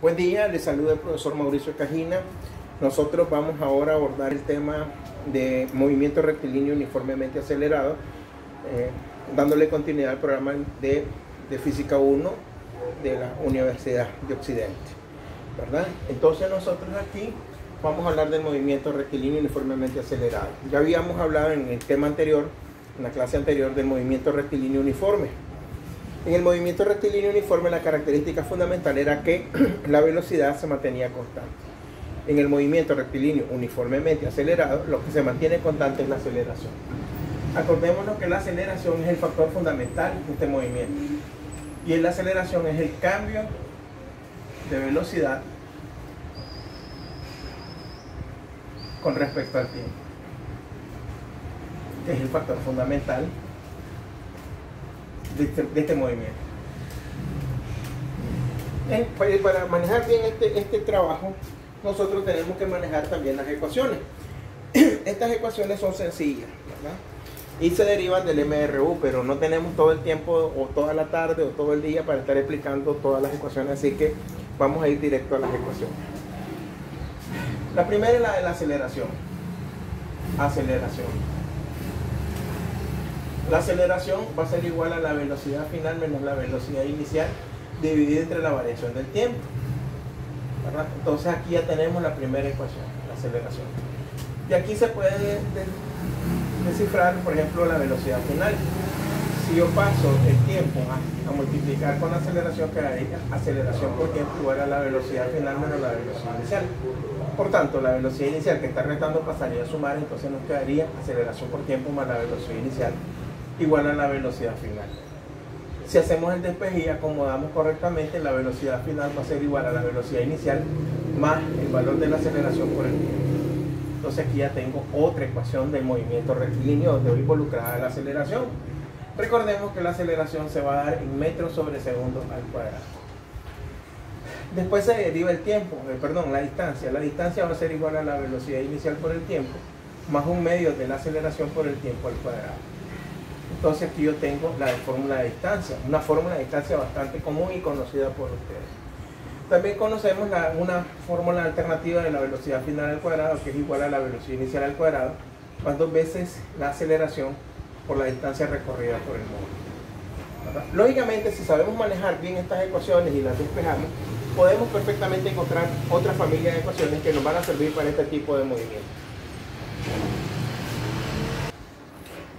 Buen día, les saluda el profesor Mauricio Cajina. Nosotros vamos ahora a abordar el tema de movimiento rectilíneo uniformemente acelerado, dándole continuidad al programa de Física 1 de la Universidad de Occidente, ¿verdad? Entonces nosotros aquí vamos a hablar del movimiento rectilíneo uniformemente acelerado. Ya habíamos hablado en el tema anterior, en la clase anterior, del movimiento rectilíneo uniforme. En el movimiento rectilíneo uniforme la característica fundamental era que la velocidad se mantenía constante. En el movimiento rectilíneo uniformemente acelerado, lo que se mantiene constante es la aceleración. Acordémonos que la aceleración es el factor fundamental de este movimiento. Y la aceleración es el cambio de velocidad con respecto al tiempo, que es el factor fundamental de este movimiento. Para manejar bien este trabajo, nosotros tenemos que manejar también las ecuaciones. Estas ecuaciones son sencillas, ¿verdad? Y se derivan del MRU, pero no tenemos todo el tiempo o toda la tarde o todo el día para estar explicando todas las ecuaciones, así que vamos a ir directo a las ecuaciones. La primera es la de la aceleración. La aceleración va a ser igual a la velocidad final menos la velocidad inicial dividida entre la variación del tiempo, ¿verdad? Entonces aquí ya tenemos la primera ecuación, la aceleración. Y aquí se puede descifrar, por ejemplo, la velocidad final. Si yo paso el tiempo a multiplicar con la aceleración, quedaría aceleración por tiempo igual a la velocidad final menos la velocidad inicial. Por tanto, la velocidad inicial que está restando pasaría a sumar, entonces nos quedaría aceleración por tiempo más la velocidad inicial igual a la velocidad final. Si hacemos el despeje y acomodamos correctamente, la velocidad final va a ser igual a la velocidad inicial más el valor de la aceleración por el tiempo. Entonces aquí ya tengo otra ecuación del movimiento rectilíneo donde voy involucrada la aceleración. Recordemos que la aceleración se va a dar en metros sobre segundo al cuadrado. Después se deriva el tiempo, la distancia. La distancia va a ser igual a la velocidad inicial por el tiempo más un medio de la aceleración por el tiempo al cuadrado. Entonces aquí yo tengo la fórmula de distancia, una fórmula de distancia bastante común y conocida por ustedes. También conocemos una fórmula alternativa de la velocidad final al cuadrado, que es igual a la velocidad inicial al cuadrado, más dos veces la aceleración por la distancia recorrida por el módulo, ¿verdad? Lógicamente, si sabemos manejar bien estas ecuaciones y las despejamos, podemos perfectamente encontrar otra familia de ecuaciones que nos van a servir para este tipo de movimiento.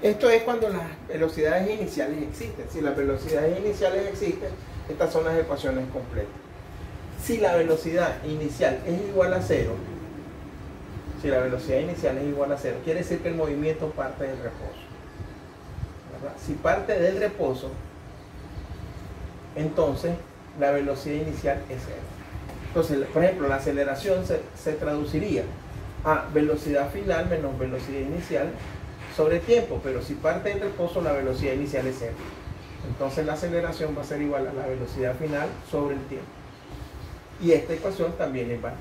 Esto es cuando las velocidades iniciales existen. Si las velocidades iniciales existen, estas son las ecuaciones completas. Si la velocidad inicial es igual a cero, quiere decir que el movimiento parte del reposo, ¿verdad? Si parte del reposo, entonces la velocidad inicial es cero. Entonces, por ejemplo, la aceleración se traduciría a velocidad final menos velocidad inicial sobre tiempo, pero si parte del reposo, la velocidad inicial es cero. Entonces la aceleración va a ser igual a la velocidad final sobre el tiempo. Y esta ecuación también es válida.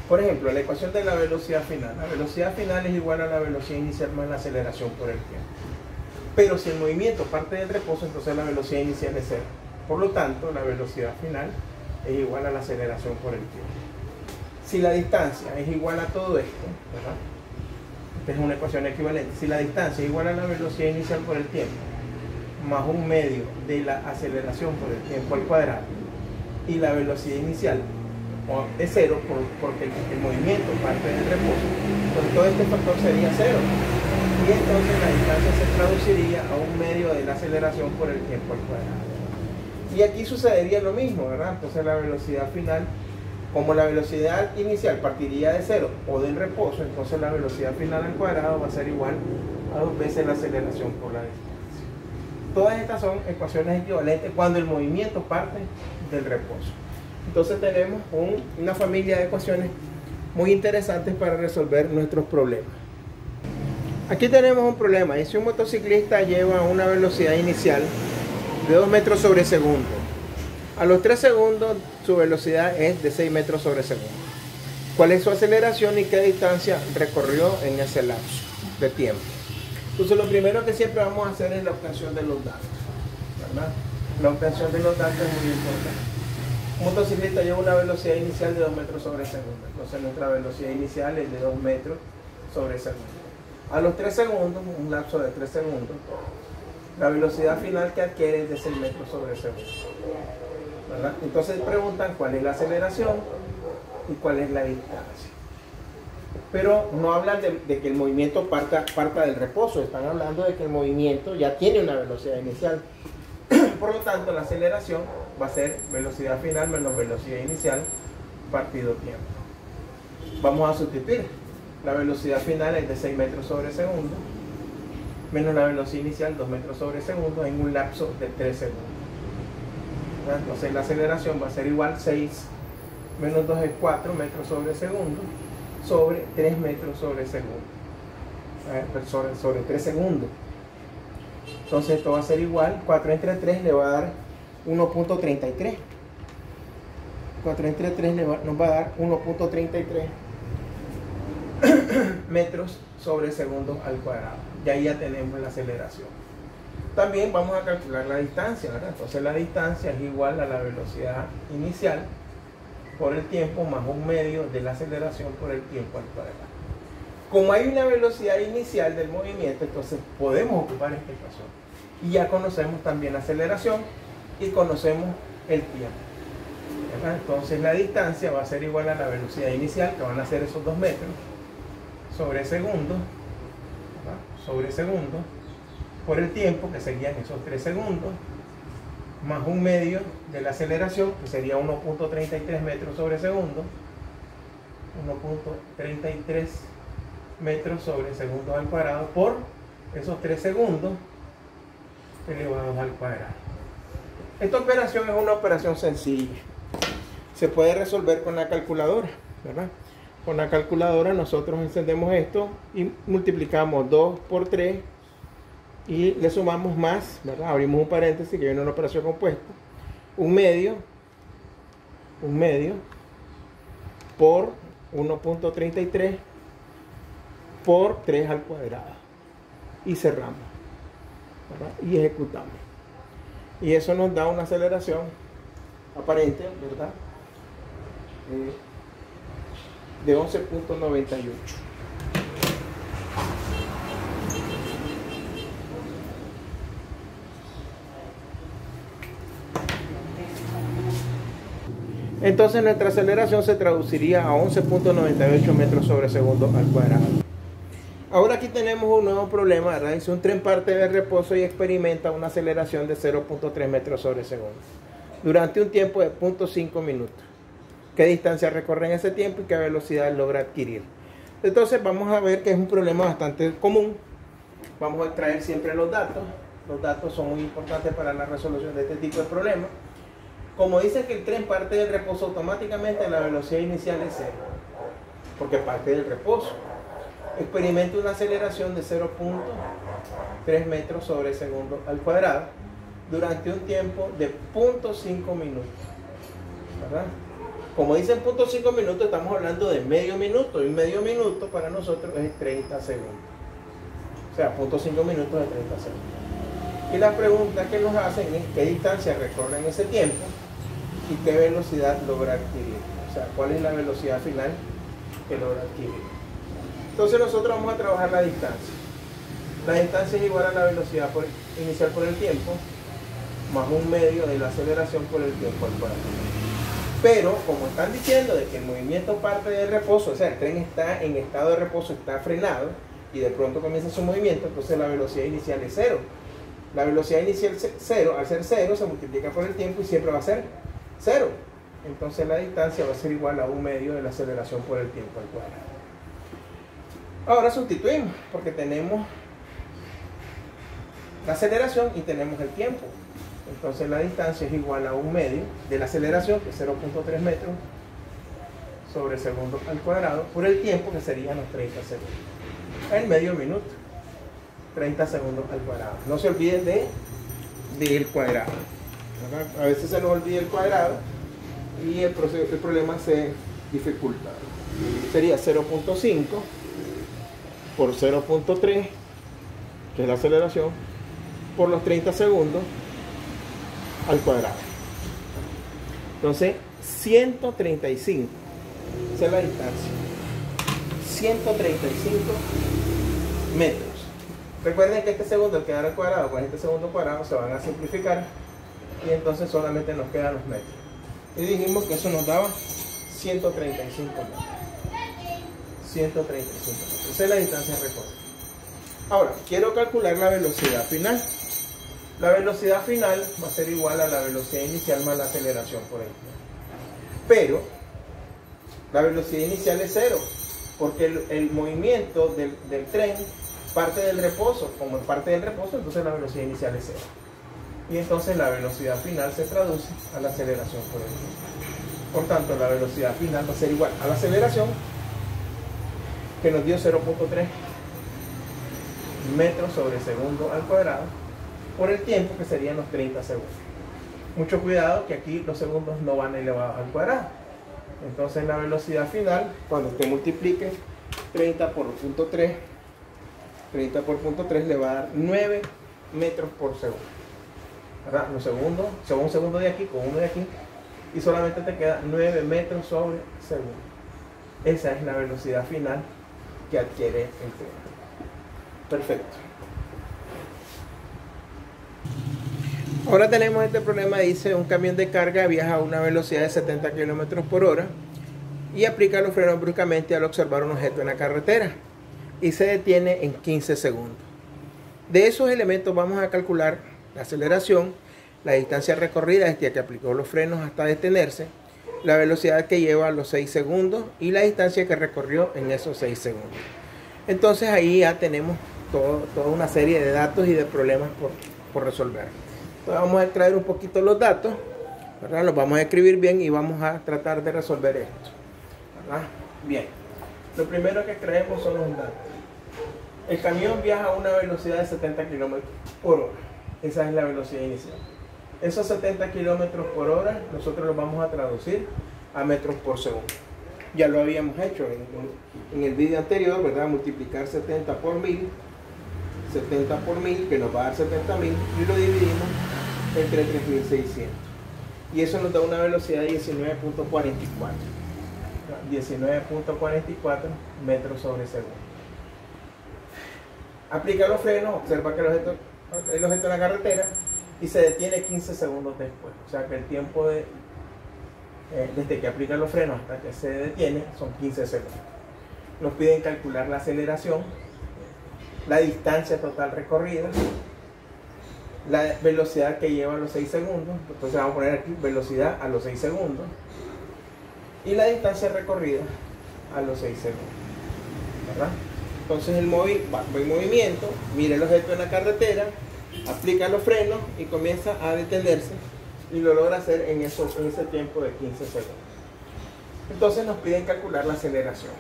Por ejemplo, la ecuación de la velocidad final. La velocidad final es igual a la velocidad inicial más la aceleración por el tiempo. Pero si el movimiento parte del reposo, entonces la velocidad inicial es cero. Por lo tanto, la velocidad final es igual a la aceleración por el tiempo. Si la distancia es igual a todo esto, ¿verdad? Esta es una ecuación equivalente. Si la distancia es igual a la velocidad inicial por el tiempo, más un medio de la aceleración por el tiempo al cuadrado, y la velocidad inicial es cero porque el movimiento parte del reposo, entonces todo este factor sería cero. Y entonces la distancia se traduciría a un medio de la aceleración por el tiempo al cuadrado. Y aquí sucedería lo mismo, ¿verdad? Entonces la velocidad final, como la velocidad inicial partiría de cero o del reposo, entonces la velocidad final al cuadrado va a ser igual a dos veces la aceleración por la distancia. Todas estas son ecuaciones equivalentes cuando el movimiento parte del reposo. Entonces tenemos una familia de ecuaciones muy interesantes para resolver nuestros problemas. Aquí tenemos un problema. Si un motociclista lleva una velocidad inicial de 2 metros sobre segundo, a los 3 segundos su velocidad es de 6 metros sobre segundo. ¿Cuál es su aceleración y qué distancia recorrió en ese lapso de tiempo? Entonces lo primero que siempre vamos a hacer es la obtención de los datos, ¿verdad? La obtención de los datos es muy importante. Un motociclista lleva una velocidad inicial de 2 metros sobre segundo. Entonces nuestra velocidad inicial es de 2 metros sobre segundo. A los 3 segundos, un lapso de 3 segundos, la velocidad final que adquiere es de 6 metros sobre segundo. ¿Verdad? Entonces preguntan cuál es la aceleración y cuál es la distancia. Pero no hablan de que el movimiento parta del reposo, están hablando de que el movimiento ya tiene una velocidad inicial. Por lo tanto, la aceleración va a ser velocidad final menos velocidad inicial partido tiempo. Vamos a sustituir. La velocidad final es de 6 metros sobre segundo menos la velocidad inicial 2 metros sobre segundo en un lapso de 3 segundos. Entonces la aceleración va a ser igual 6 menos 2 es 4 metros sobre segundo sobre 3 metros sobre segundo. Sobre 3 segundos. Entonces esto va a ser igual, 4 entre 3 le va a dar 1.33. 4 entre 3 nos va a dar 1.33 metros sobre segundo al cuadrado. Y ahí ya tenemos la aceleración. También vamos a calcular la distancia, ¿verdad? Entonces la distancia es igual a la velocidad inicial por el tiempo más un medio de la aceleración por el tiempo al cuadrado. Como hay una velocidad inicial del movimiento, entonces podemos ocupar esta ecuación. Y ya conocemos también la aceleración y conocemos el tiempo, ¿verdad? Entonces la distancia va a ser igual a la velocidad inicial, que van a ser esos 2 metros, sobre segundo, ¿verdad? Sobre segundo, por el tiempo, que serían esos 3 segundos, más un medio de la aceleración, que sería 1.33 metros sobre segundo, 1.33 metros sobre segundo al cuadrado por esos 3 segundos elevados al cuadrado. Esta operación es una operación sencilla. Se puede resolver con la calculadora, ¿verdad? Con la calculadora nosotros encendemos esto y multiplicamos 2 por 3 y le sumamos más, ¿verdad? Abrimos un paréntesis que viene una operación compuesta. Un medio por 1.33 por 3 al cuadrado. Y cerramos, ¿verdad? Y ejecutamos. Y eso nos da una aceleración aparente, ¿verdad? De 11.98. Entonces nuestra aceleración se traduciría a 11.98 metros sobre segundo al cuadrado. Ahora aquí tenemos un nuevo problema, ¿verdad? Es un tren parte de reposo y experimenta una aceleración de 0.3 metros sobre segundo durante un tiempo de 0.5 minutos. ¿Qué distancia recorre en ese tiempo y qué velocidad logra adquirir? Entonces vamos a ver que es un problema bastante común. Vamos a extraer siempre los datos. Los datos son muy importantes para la resolución de este tipo de problemas. Como dice que el tren parte del reposo, automáticamente la velocidad inicial es 0, porque parte del reposo. Experimenta una aceleración de 0.3 metros sobre segundo al cuadrado durante un tiempo de 0.5 minutos, ¿verdad? Como dicen 0.5 minutos, estamos hablando de medio minuto, y medio minuto para nosotros es 30 segundos. O sea, 0.5 minutos de 30 segundos. Y la pregunta que nos hacen es qué distancia recorre en ese tiempo y qué velocidad logra adquirir. O sea, cuál es la velocidad final que logra adquirir. Entonces nosotros vamos a trabajar la distancia. La distancia es igual a la velocidad inicial por el tiempo más un medio de la aceleración por el tiempo al cuadrado. Pero como están diciendo de que el movimiento parte del reposo, o sea, el tren está en estado de reposo, está frenado y de pronto comienza su movimiento, entonces la velocidad inicial es 0. La velocidad inicial es 0, al ser 0 se multiplica por el tiempo y siempre va a ser 0. Entonces la distancia va a ser igual a un medio de la aceleración por el tiempo al cuadrado. Ahora sustituimos, porque tenemos la aceleración y tenemos el tiempo. Entonces la distancia es igual a un medio de la aceleración, que es 0.3 metros sobre segundo al cuadrado, por el tiempo, que serían los 30 segundos. El medio minuto, 30 segundos al cuadrado. No se olviden del cuadrado. A veces se nos olvida el cuadrado y el problema se dificulta. Sería 0.5 por 0.3, que es la aceleración, por los 30 segundos al cuadrado. Entonces, 135. Esa es la distancia. 135 metros. Recuerden que este segundo, al quedar al cuadrado con este segundo cuadrado, se van a simplificar. Y entonces solamente nos quedan los metros. Y dijimos que eso nos daba 135 metros. 135 metros. Esa es la distancia recorrida. Ahora, quiero calcular la velocidad final. La velocidad final va a ser igual a la velocidad inicial más la aceleración, por ejemplo. Pero la velocidad inicial es 0, porque el movimiento del tren parte del reposo. Como parte del reposo, entonces la velocidad inicial es 0. Y entonces la velocidad final se traduce a la aceleración por ejemplo. Por tanto, la velocidad final va a ser igual a la aceleración, que nos dio 0.3 metros sobre segundo al cuadrado, por el tiempo, que serían los 30 segundos. Mucho cuidado que aquí los segundos no van elevados al cuadrado. Entonces la velocidad final, cuando usted multiplique 30 por 0.3, 30 por 0.3 le va a dar 9 metros por segundo. ¿Verdad? Los segundos, son un segundo de aquí con uno de aquí, y solamente te queda 9 metros sobre segundo. Esa es la velocidad final que adquiere el tren. Perfecto. Ahora tenemos este problema. Dice: un camión de carga viaja a una velocidad de 70 km por hora y aplica los frenos bruscamente al observar un objeto en la carretera y se detiene en 15 segundos. De esos elementos vamos a calcular la aceleración, la distancia recorrida desde que aplicó los frenos hasta detenerse, la velocidad que lleva a los 6 segundos y la distancia que recorrió en esos 6 segundos. Entonces ahí ya tenemos toda una serie de datos y de problemas por resolver. Entonces vamos a extraer un poquito los datos, ¿verdad? Los vamos a escribir bien y vamos a tratar de resolver esto, ¿verdad? Bien, lo primero que extraemos son los datos. El camión viaja a una velocidad de 70 km por hora. Esa es la velocidad inicial. Esos 70 km por hora nosotros los vamos a traducir a metros por segundo. Ya lo habíamos hecho en el vídeo anterior, ¿verdad? Multiplicar 70 por 1000, 70 por 1000, que nos va a dar 70.000, y lo dividimos entre 3600. Y eso nos da una velocidad de 19.44. 19.44 metros sobre segundo. Aplica los frenos, observa que el objeto en la carretera y se detiene 15 segundos después. O sea que el tiempo desde que aplica los frenos hasta que se detiene son 15 segundos. Nos piden calcular la aceleración, la distancia total recorrida, la velocidad que lleva a los 6 segundos. Entonces vamos a poner aquí velocidad a los 6 segundos y la distancia recorrida a los 6 segundos, ¿verdad? Entonces el móvil va en movimiento, mira el objeto en la carretera, aplica los frenos y comienza a detenerse, y lo logra hacer en ese tiempo de 15 segundos. Entonces nos piden calcular la aceleración.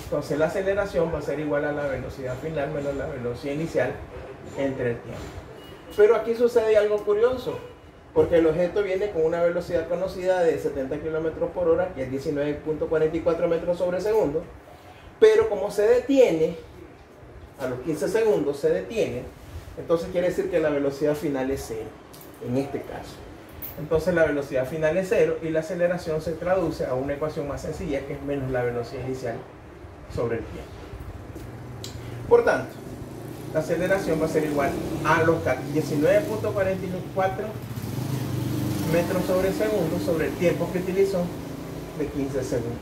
Entonces la aceleración va a ser igual a la velocidad final menos la velocidad inicial entre el tiempo. Pero aquí sucede algo curioso, porque el objeto viene con una velocidad conocida de 70 km por hora, que es 19.44 metros sobre segundo, pero como se detiene, a los 15 segundos se detiene, entonces quiere decir que la velocidad final es 0, en este caso. Entonces la velocidad final es 0 y la aceleración se traduce a una ecuación más sencilla, que es menos la velocidad inicial sobre el tiempo. Por tanto, la aceleración va a ser igual a los 19.44 metros sobre segundo sobre el tiempo que utilizó de 15 segundos.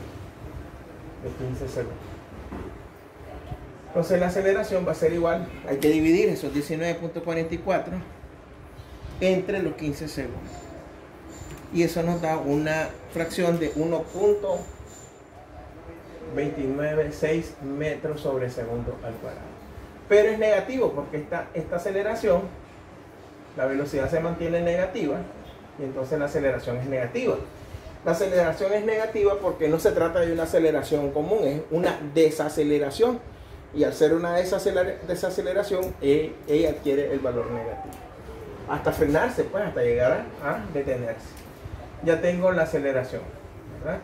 Entonces la aceleración va a ser igual, hay que dividir esos 19.44 entre los 15 segundos. Y eso nos da una fracción de 1.296 metros sobre segundo al cuadrado. Pero es negativo porque esta aceleración, la velocidad se mantiene negativa y entonces la aceleración es negativa. La aceleración es negativa porque no se trata de una aceleración común, es una desaceleración. Y al ser una desaceleración, ella adquiere el valor negativo. Hasta frenarse, pues, hasta llegar a detenerse. Ya tengo la aceleración, ¿verdad?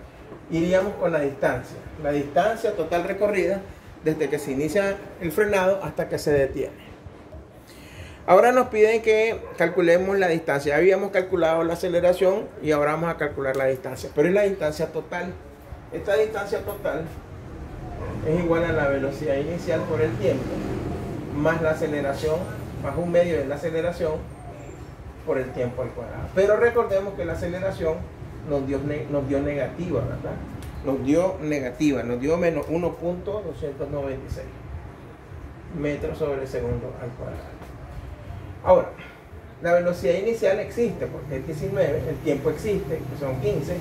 Iríamos con la distancia. La distancia total recorrida desde que se inicia el frenado hasta que se detiene. Ahora nos piden que calculemos la distancia. Ya habíamos calculado la aceleración y ahora vamos a calcular la distancia. Pero es la distancia total. Esta distancia total es igual a la velocidad inicial por el tiempo, más la aceleración, más un medio de la aceleración por el tiempo al cuadrado. Pero recordemos que la aceleración nos dio negativa, ¿verdad? Nos dio negativa, nos dio menos 1.296 metros sobre segundo al cuadrado. Ahora, la velocidad inicial existe porque es 19, el tiempo existe, que son 15,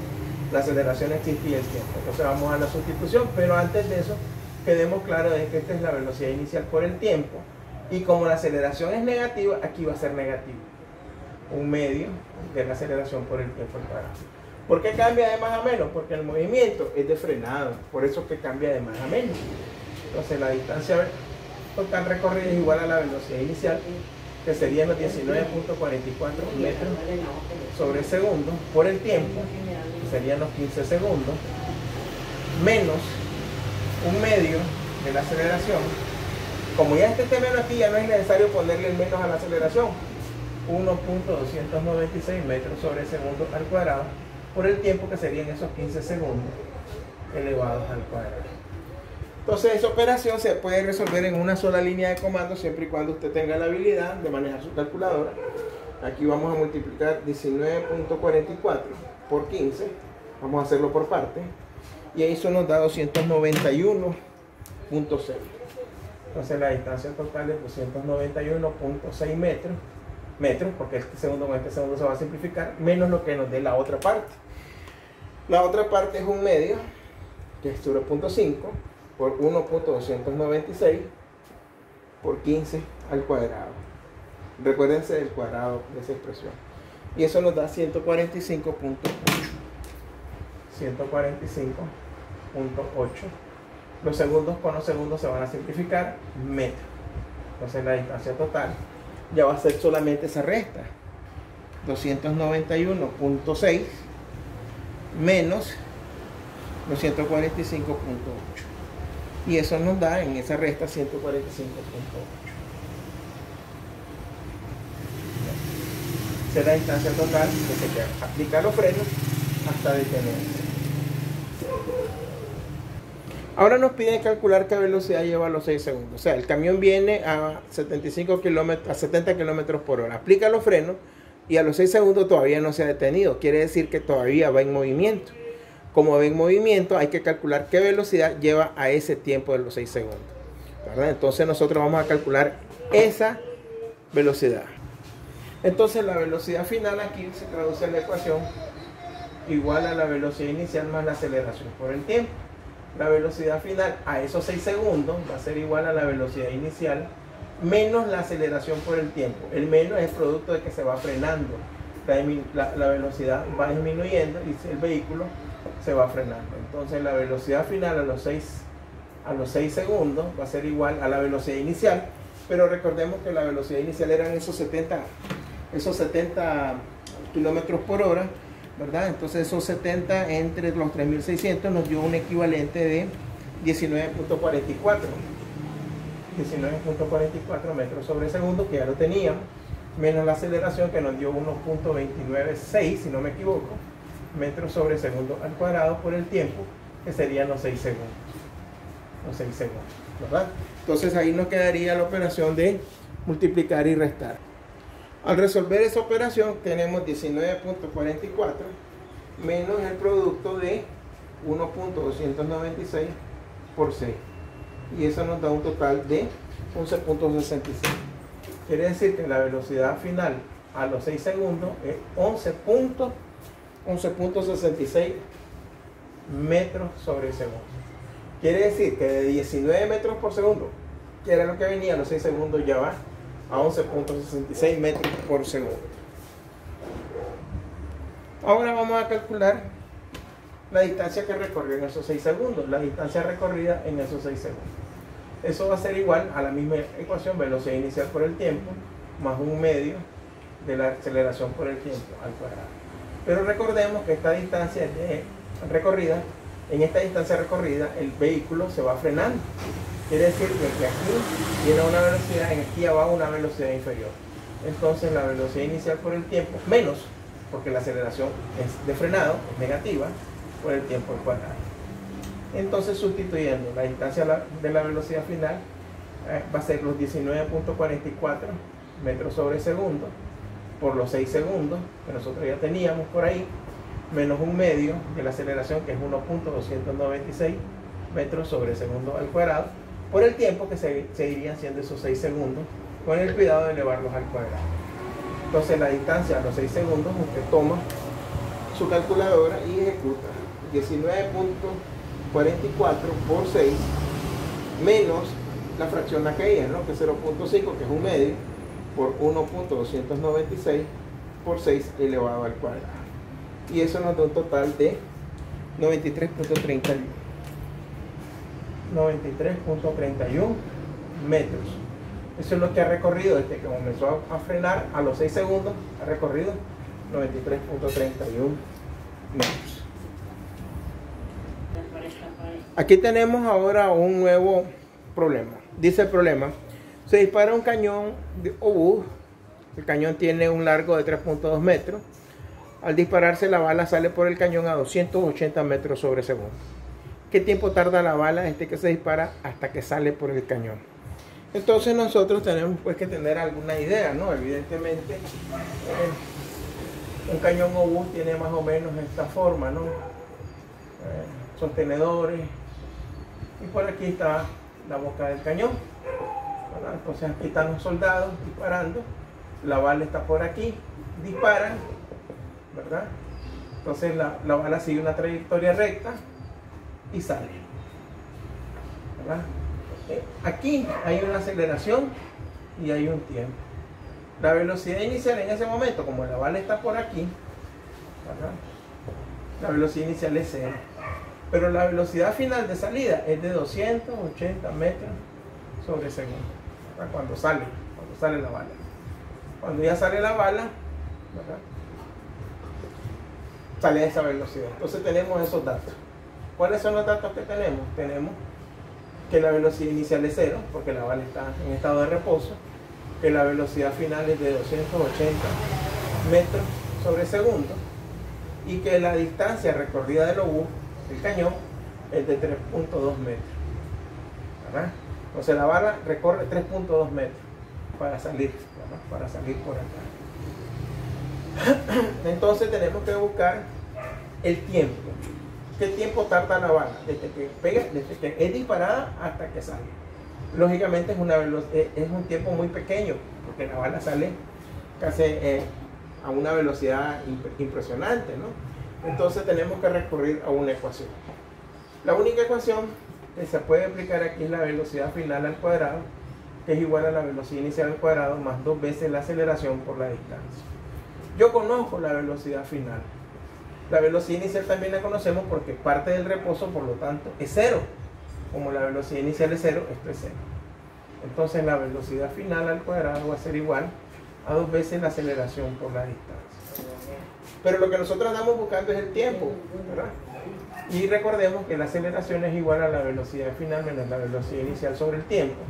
la aceleración existe y el tiempo. Entonces vamos a la sustitución, pero antes de eso, quedemos claros de que esta es la velocidad inicial por el tiempo, y como la aceleración es negativa, aquí va a ser negativo. Un medio de la aceleración por el tiempo al cuadrado. ¿Por qué cambia de más a menos? Porque el movimiento es de frenado, por eso que cambia de más a menos. Entonces la distancia total recorrida es igual a la velocidad inicial, que serían los 19.44 metros sobre segundo, por el tiempo, que serían los 15 segundos, menos un medio de la aceleración. Como ya este menos aquí, ya no es necesario ponerle el menos a la aceleración, 1.296 metros sobre segundo al cuadrado, por el tiempo, que serían esos 15 segundos elevados al cuadrado. Entonces esa operación se puede resolver en una sola línea de comando siempre y cuando usted tenga la habilidad de manejar su calculadora. Aquí vamos a multiplicar 19.44 por 15, vamos a hacerlo por parte, y eso nos da 291.6. Entonces la distancia total es 291.6 metros, porque este segundo con este segundo se va a simplificar, menos lo que nos dé la otra parte. La otra parte es un medio, que es 0.5 por 1.296 por 15 al cuadrado. Recuérdense del cuadrado de esa expresión. Y eso nos da 145.8. 145.8. Los segundos con los segundos se van a simplificar, metros. Entonces la distancia total ya va a ser solamente esa resta. 291.6 menos 245.8. Y eso nos da en esa resta 145.8. Esa es la distancia total que se queda. Aplicar los frenos hasta detenerse. Ahora nos piden calcular qué velocidad lleva a los 6 segundos. O sea, el camión viene a 70 kilómetros por hora. Aplica los frenos y a los 6 segundos todavía no se ha detenido. Quiere decir que todavía va en movimiento. Como va en movimiento, hay que calcular qué velocidad lleva a ese tiempo de los 6 segundos, ¿verdad? Entonces nosotros vamos a calcular esa velocidad. Entonces la velocidad final aquí se traduce en la ecuación igual a la velocidad inicial más la aceleración por el tiempo. La velocidad final a esos 6 segundos va a ser igual a la velocidad inicial menos la aceleración por el tiempo. El menos es producto de que se va frenando. La velocidad va disminuyendo y el vehículo se va frenando. Entonces la velocidad final a los 6 segundos va a ser igual a la velocidad inicial, pero recordemos que la velocidad inicial eran esos 70 kilómetros por hora, ¿verdad? Entonces esos 70 entre los 3600 nos dio un equivalente de 19.44 metros sobre segundo, que ya lo teníamos, menos la aceleración que nos dio 1.296, si no me equivoco, metros sobre segundo al cuadrado por el tiempo, que serían los 6 segundos. Los 6 segundos, ¿verdad? Entonces ahí nos quedaría la operación de multiplicar y restar. Al resolver esa operación tenemos 19.44 menos el producto de 1.296 por 6. Y eso nos da un total de 11.66. Quiere decir que la velocidad final a los 6 segundos es 11.66 metros sobre segundo. Quiere decir que de 19 metros por segundo, que era lo que venía a los 6 segundos, ya va a 11.66 metros por segundo. Ahora vamos a calcular la distancia que recorrió en esos 6 segundos, la distancia recorrida en esos 6 segundos. Eso va a ser igual a la misma ecuación, velocidad inicial por el tiempo, más un medio de la aceleración por el tiempo al cuadrado. Pero recordemos que esta distancia recorrida, en esta distancia recorrida, el vehículo se va frenando. Quiere decir que aquí tiene una velocidad, en aquí abajo una velocidad inferior. entonces la velocidad inicial por el tiempo, menos, porque la aceleración es de frenado, es negativa, por el tiempo al cuadrado. Entonces, sustituyendo la distancia de la velocidad final, va a ser los 19.44 metros sobre segundo por los 6 segundos que nosotros ya teníamos por ahí, menos un medio de la aceleración, que es 1.296 metros sobre segundo al cuadrado, por el tiempo que seguirían siendo esos 6 segundos, con el cuidado de elevarlos al cuadrado. Entonces, la distancia a los 6 segundos, usted toma su calculadora y ejecuta 19.44 por 6 menos la fracción aquella, ¿no? Que es 0.5, que es un medio, por 1.296 por 6 elevado al cuadrado. Y eso nos da un total de 93.31 metros. Eso es lo que ha recorrido desde que comenzó a frenar a los 6 segundos. Ha recorrido 93.31 metros. Aquí tenemos ahora un nuevo problema. Dice el problema: se dispara un cañón de obús. El cañón tiene un largo de 3.2 metros. Al dispararse, la bala sale por el cañón a 280 metros sobre segundo. ¿Qué tiempo tarda la bala desde que se dispara hasta que sale por el cañón? Entonces nosotros tenemos pues que tener alguna idea, ¿no? Evidentemente, un cañón obús tiene más o menos esta forma, ¿no? Sostenedores, y por aquí está la boca del cañón, ¿verdad? Entonces aquí están los soldados disparando, la bala está por aquí, disparan, ¿verdad? Entonces la bala sigue una trayectoria recta y sale, ¿verdad? Aquí hay una aceleración y hay un tiempo. La velocidad inicial en ese momento, como la bala está por aquí, ¿verdad? La velocidad inicial es 0. Pero la velocidad final de salida es de 280 metros sobre segundo, ¿verdad? Cuando sale la bala. Cuando ya sale la bala, ¿verdad? Sale a esa velocidad. Entonces tenemos esos datos. ¿Cuáles son los datos que tenemos? Tenemos que la velocidad inicial es 0, porque la bala está en estado de reposo, que la velocidad final es de 280 metros sobre segundo, y que la distancia recorrida del obús, el cañón, es de 3.2 metros, ¿verdad? Entonces la bala recorre 3.2 metros para salir, ¿verdad? Para salir por acá. Entonces tenemos que buscar el tiempo. ¿Qué tiempo tarda la bala? Desde que es disparada hasta que sale. Lógicamente es un tiempo muy pequeño, porque la bala sale casi a una velocidad impresionante, ¿no? Entonces tenemos que recurrir a una ecuación. La única ecuación que se puede aplicar aquí es la velocidad final al cuadrado, que es igual a la velocidad inicial al cuadrado más 2 veces la aceleración por la distancia. Yo conozco la velocidad final. La velocidad inicial también la conocemos porque parte del reposo, por lo tanto, es 0. Como la velocidad inicial es 0, esto es 0. Entonces la velocidad final al cuadrado va a ser igual a 2 veces la aceleración por la distancia. Pero lo que nosotros andamos buscando es el tiempo, ¿verdad? Y recordemos que la aceleración es igual a la velocidad final menos la velocidad inicial sobre el tiempo,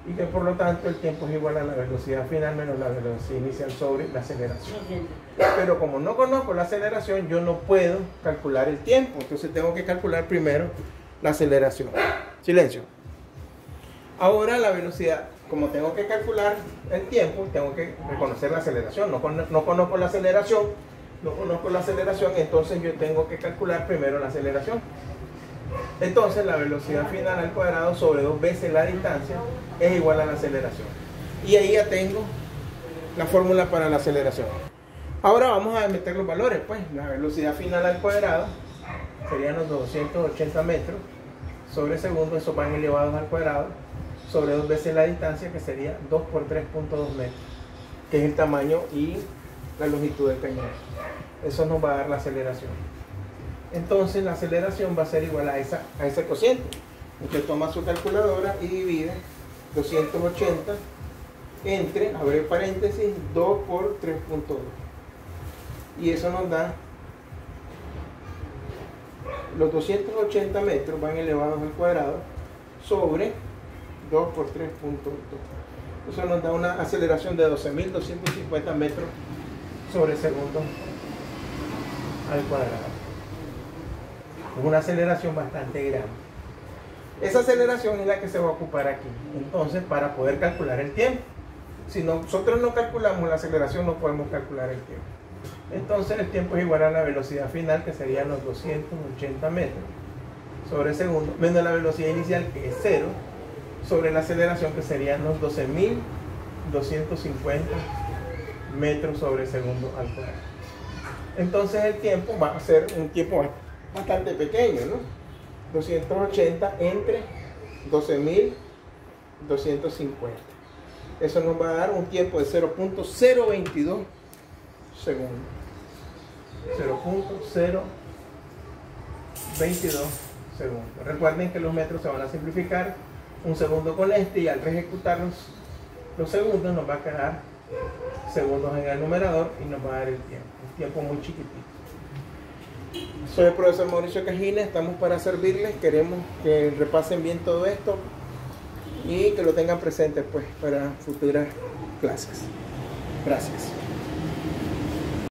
y que por lo tanto el tiempo es igual a la velocidad final menos la velocidad inicial sobre la aceleración. Pero como no conozco la aceleración, yo no puedo calcular el tiempo. Entonces tengo que calcular primero la aceleración. Silencio. Ahora la velocidad, como tengo que calcular el tiempo, tengo que reconocer la aceleración. No conozco la aceleración, entonces yo tengo que calcular primero la aceleración. Entonces la velocidad final al cuadrado sobre 2 veces la distancia es igual a la aceleración. Y ahí ya tengo la fórmula para la aceleración. Ahora vamos a meter los valores, pues. La velocidad final al cuadrado serían los 280 metros sobre segundo, eso van elevados al cuadrado, sobre 2 veces la distancia, que sería 2 por 3.2 metros, que es el tamaño y la longitud del cañón. Eso nos va a dar la aceleración. Entonces la aceleración va a ser igual a ese cociente. Usted toma su calculadora y divide 280 entre, abre paréntesis, 2 por 3.2. Y eso nos da, los 280 metros van elevados al cuadrado sobre 2 por 3.2. Eso nos da una aceleración de 12.250 metros sobre segundo al cuadrado. Es una aceleración bastante grande. Esa aceleración es la que se va a ocupar aquí. Entonces, para poder calcular el tiempo. Si nosotros no calculamos la aceleración, no podemos calcular el tiempo. Entonces, el tiempo es igual a la velocidad final, que serían los 280 metros sobre segundo, menos la velocidad inicial, que es 0, sobre la aceleración, que serían los 12.250 metros sobre segundo al cuadrado. Entonces, el tiempo va a ser un tiempo bastante pequeño, ¿no? 280 entre 12.250. Eso nos va a dar un tiempo de 0.022 segundos. 0.022 segundos. Recuerden que los metros se van a simplificar un segundo con este, y al ejecutar los segundos nos va a quedar segundos en el numerador y nos va a dar el tiempo muy chiquitito. Soy el profesor Mauricio Cajina, estamos para servirles. Queremos que repasen bien todo esto y que lo tengan presente pues para futuras clases. Gracias.